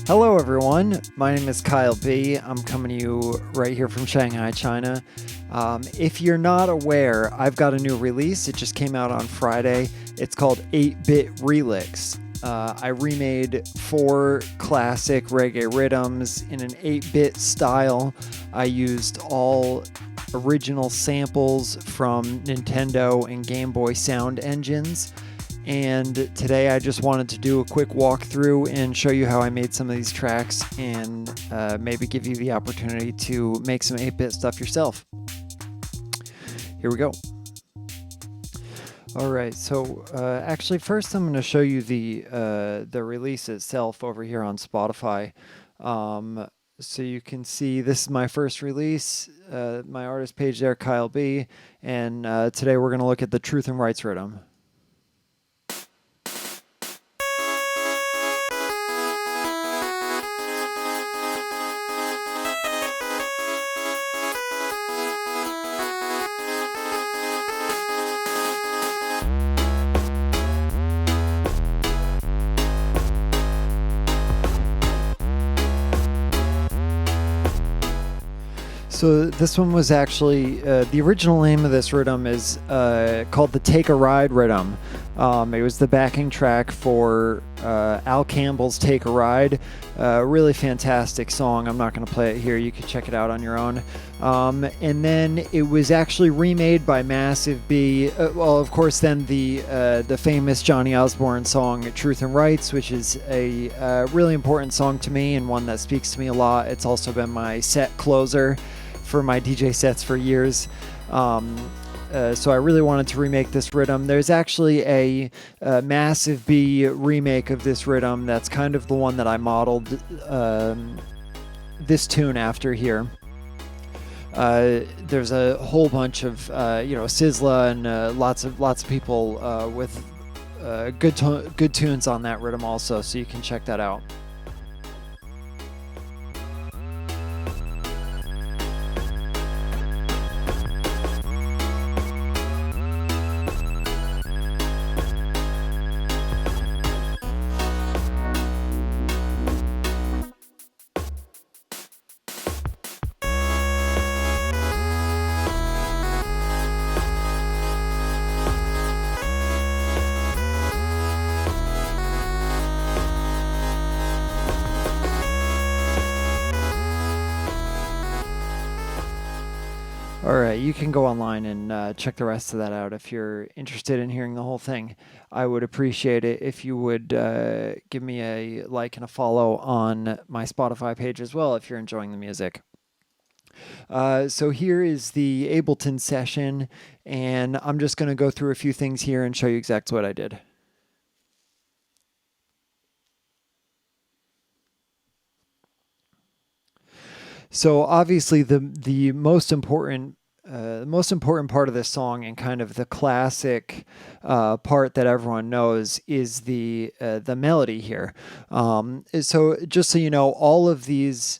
Hello everyone, my name is Kyle B. I'm coming to you right here from Shanghai, China. If you're not aware, I've got a new release. It just came out on Friday. It's called 8-Bit Relicks. I remade 4 classic reggae rhythms in an 8-bit style. I used all original samples from Nintendo and Game Boy sound engines. And today I just wanted to do a quick walkthrough and show you how I made some of these tracks and maybe give you the opportunity to make some 8-bit stuff yourself. Here we go. Alright, so actually first I'm going to show you the release itself over here on Spotify. So you can see this is my first release, my artist page there, Kyle B. And today we're going to look at the Truth and Rights Riddim. So this one was actually, the original name of this rhythm is called the Take a Ride Rhythm. It was the backing track for Al Campbell's Take a Ride. Really fantastic song. I'm not going to play it here. You can check it out on your own. And then it was actually remade by Massive B. Well, of course, then the famous Johnny Osborne song Truth and Rights, which is a really important song to me and one that speaks to me a lot. It's also been my set closer for my DJ sets for years. So I really wanted to remake this rhythm. There's actually a Massive B remake of this rhythm that's kind of the one that I modeled this tune after here. There's a whole bunch of Sizzla and lots of people with good tunes on that rhythm also, so you can check that out. Alright, you can go online and check the rest of that out if you're interested in hearing the whole thing. I would appreciate it if you would give me a like and a follow on my Spotify page as well if you're enjoying the music. So here is the Ableton Session, and I'm just going to go through a few things here and show you exactly what I did. So obviously the most important part of this song and kind of the classic part that everyone knows is the melody here. So just so you know, all of these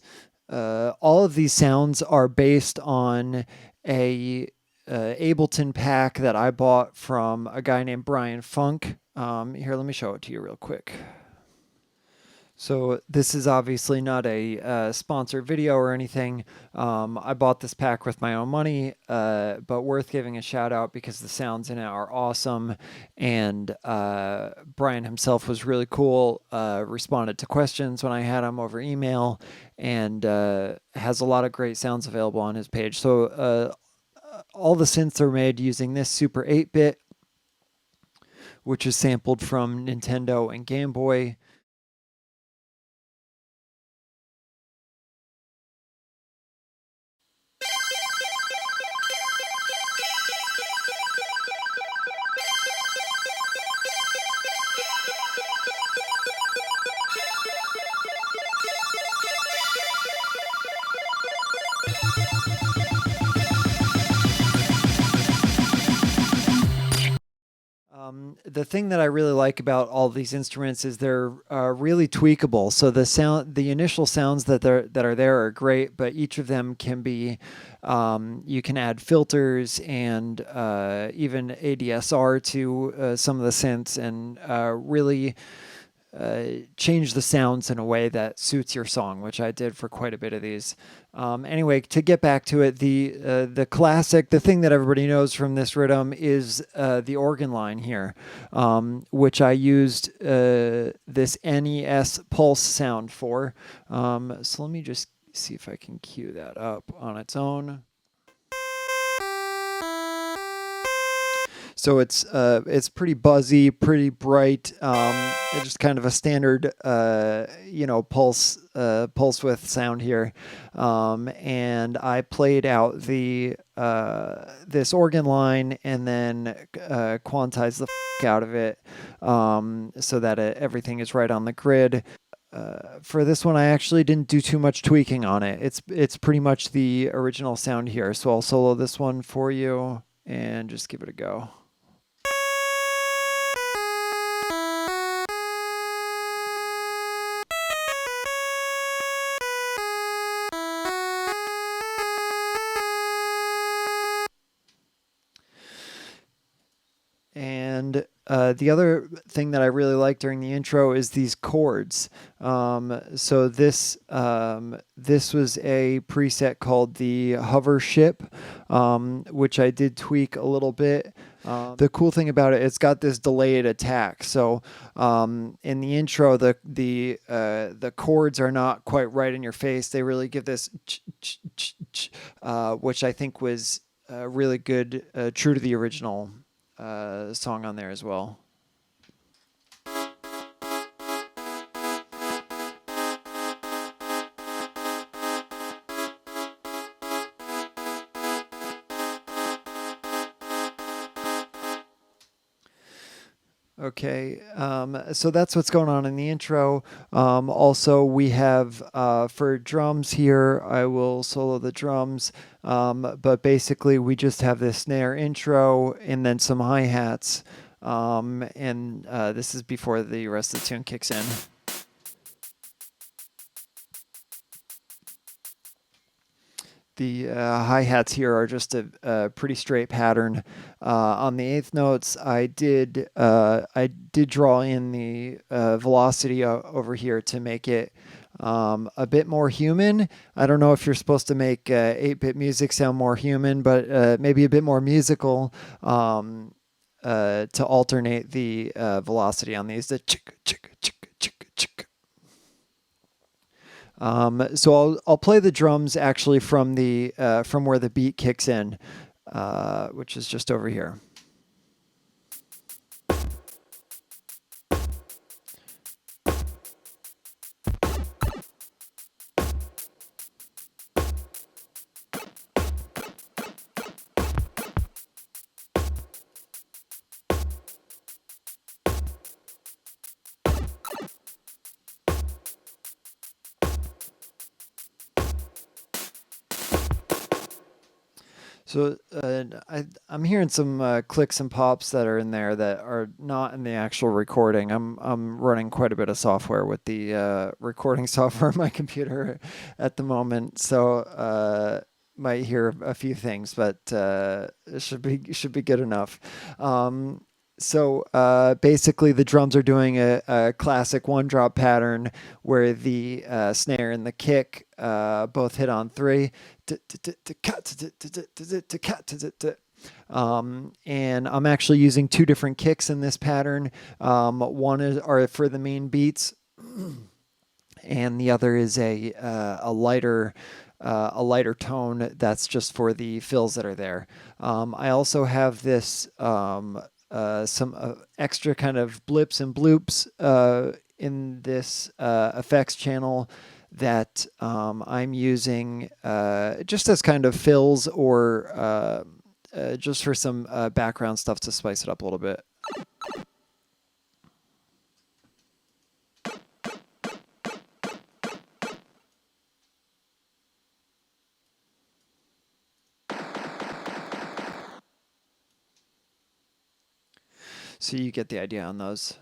sounds are based on a Ableton pack that I bought from a guy named Brian Funk. Here, let me show it to you real quick. So this is obviously not a sponsored video or anything. I bought this pack with my own money, but worth giving a shout out because the sounds in it are awesome. And Brian himself was really cool, responded to questions when I had him over email, and has a lot of great sounds available on his page. So all the synths are made using this Super 8-bit, which is sampled from Nintendo and Game Boy. The thing that I really like about all these instruments is they're really tweakable. So the initial sounds that are there are great, but each of them can be, you can add filters and even ADSR to some of the synths and really change the sounds in a way that suits your song, which I did for quite a bit of these. Anyway, to get back to it, the classic, the thing that everybody knows from this rhythm is the organ line here, which I used this NES pulse sound for. So let me just see if I can cue that up on its own. So it's pretty buzzy, pretty bright, just kind of a standard, pulse width sound here. And I played out the this organ line and then quantized the out of it so that everything is right on the grid. For this one, I actually didn't do too much tweaking on it. It's pretty much the original sound here. So I'll solo this one for you and just give it a go. And the other thing that I really like during the intro is these chords. So this was a preset called the hover ship, which I did tweak a little bit. The cool thing about it, it's got this delayed attack. So in the intro, the chords are not quite right in your face. They really give this, which I think was really good, true to the original song on there as well. Okay, so that's what's going on in the intro. Also, we have for drums here, I will solo the drums, but basically we just have this snare intro and then some hi-hats, and this is before the rest of the tune kicks in. The hi-hats here are just a pretty straight pattern. On the eighth notes, I did draw in the velocity over here to make it a bit more human. I don't know if you're supposed to make 8-bit music sound more human, but maybe a bit more musical to alternate the velocity on these. The chick, chick, chick, chick, chick. So I'll play the drums actually from where the beat kicks in, which is just over here. So I'm hearing some clicks and pops that are in there that are not in the actual recording. I'm running quite a bit of software with the recording software on my computer at the moment, so might hear a few things, but it should be good enough. So basically, the drums are doing a classic one-drop pattern where the snare and the kick both hit on 3. And I'm actually using 2 different kicks in this pattern. One are for the main beats, and the other is a lighter tone that's just for the fills that are there. I also have this some extra kind of blips and bloops in this effects channel that I'm using just as kind of fills or just for some background stuff to spice it up a little bit. So you get the idea on those.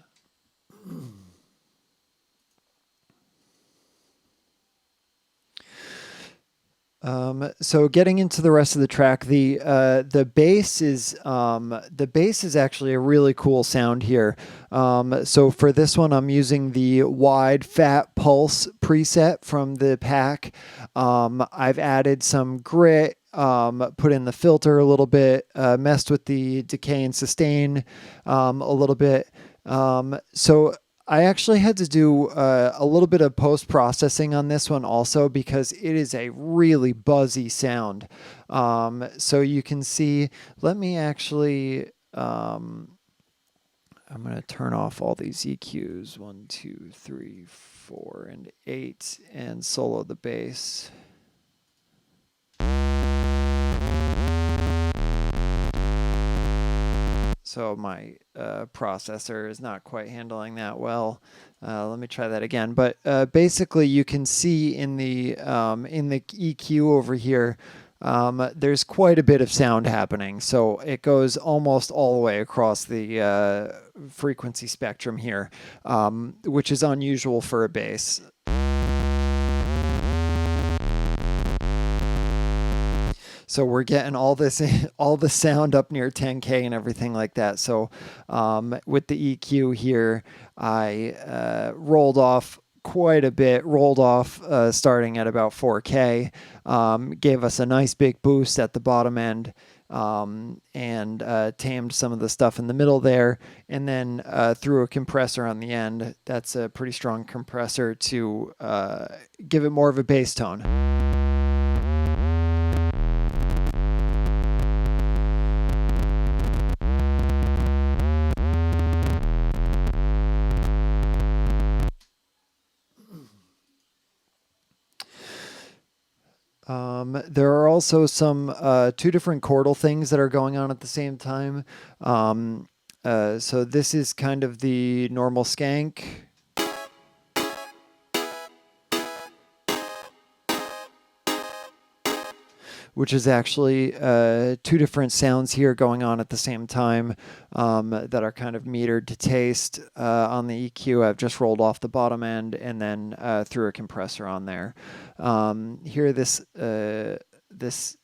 So getting into the rest of the track, the bass is actually a really cool sound here. So for this one, I'm using the wide fat pulse preset from the pack. I've added some grit, put in the filter a little bit, messed with the decay and sustain a little bit. So I actually had to do a little bit of post processing on this one also because it is a really buzzy sound. So you can see, let me actually, I'm going to turn off all these EQs 1, 2, 3, 4, and 8 and solo the bass. So my processor is not quite handling that well. Let me try that again. But basically, you can see in the EQ over here, there's quite a bit of sound happening. So it goes almost all the way across the frequency spectrum here, which is unusual for a bass. So we're getting all this, all the sound up near 10K and everything like that. So with the EQ here, I rolled off quite a bit, rolled off starting at about 4K, gave us a nice big boost at the bottom end, and tamed some of the stuff in the middle there, and then threw a compressor on the end. That's a pretty strong compressor to give it more of a bass tone. There are also some two different chordal things that are going on at the same time. So this is kind of the normal skank. Which is actually two different sounds here going on at the same time that are kind of metered to taste. On the EQ, I've just rolled off the bottom end and then threw a compressor on there. Here, this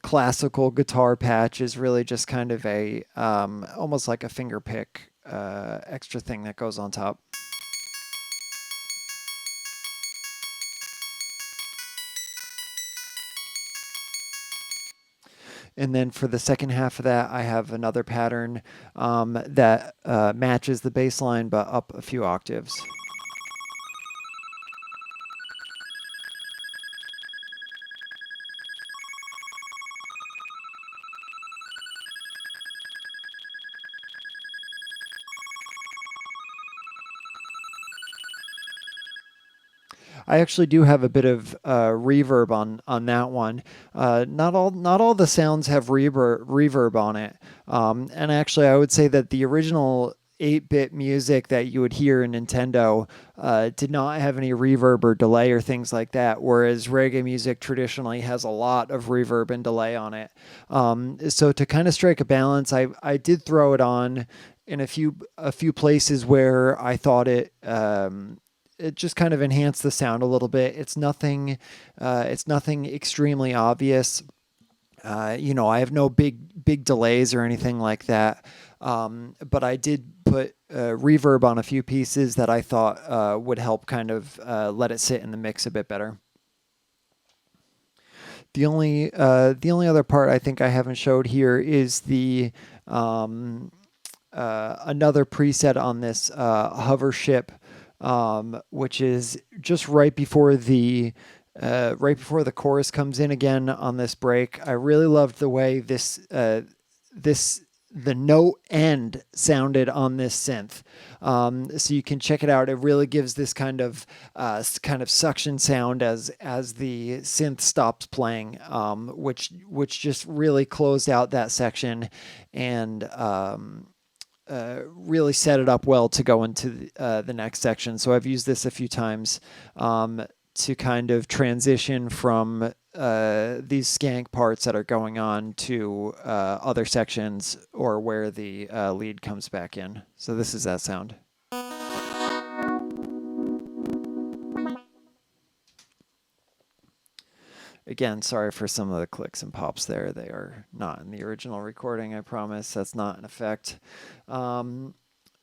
classical guitar patch is really just kind of a almost like a finger pick extra thing that goes on top. And then for the second half of that, I have another pattern that matches the bass line, but up a few octaves. I actually do have a bit of reverb on that one. Not all the sounds have reverb on it. And actually, I would say that the original 8-bit music that you would hear in Nintendo did not have any reverb or delay or things like that, whereas reggae music traditionally has a lot of reverb and delay on it. So to kind of strike a balance, I did throw it on in a few places where I thought it just kind of enhanced the sound a little bit. It's nothing extremely obvious. I have no big delays or anything like that. But I did put reverb on a few pieces that I thought would help kind of let it sit in the mix a bit better. The only other part I think I haven't showed here is the another preset on this hover ship, which is just right before the chorus comes in again on this break. I really loved the way the note end sounded on this synth. So you can check it out. It really gives this kind of suction sound as the synth stops playing, which just really closed out that section and really set it up well to go into the next section. So I've used this a few times to kind of transition from these skank parts that are going on to other sections or where the lead comes back in. So this is that sound. Again, sorry for some of the clicks and pops there. They are not in the original recording, I promise. That's not an effect.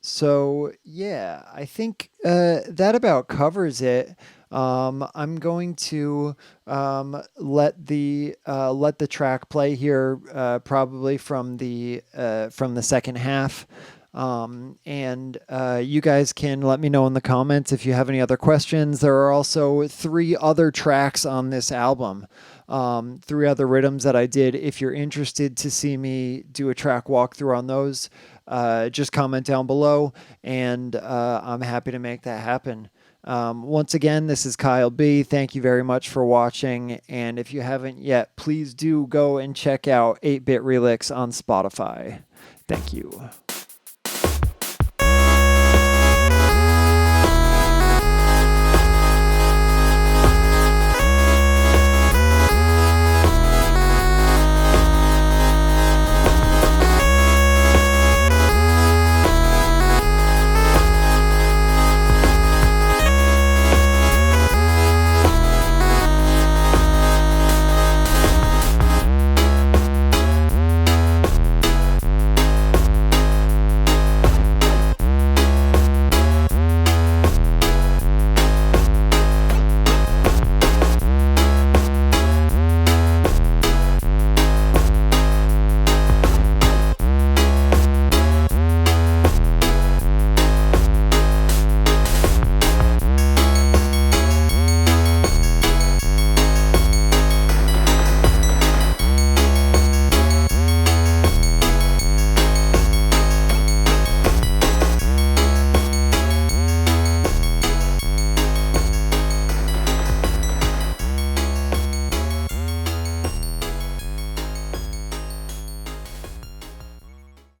So yeah, I think that about covers it. I'm going to let the track play here, probably from the second half. And you guys can let me know in the comments if you have any other questions. There are also 3 other tracks on this album, 3 other rhythms that I did. If you're interested to see me do a track walkthrough on those, just comment down below, and I'm happy to make that happen. Once again, this is Kyle B. Thank you very much for watching, and if you haven't yet, please do go and check out 8-Bit Relicks on Spotify. Thank you.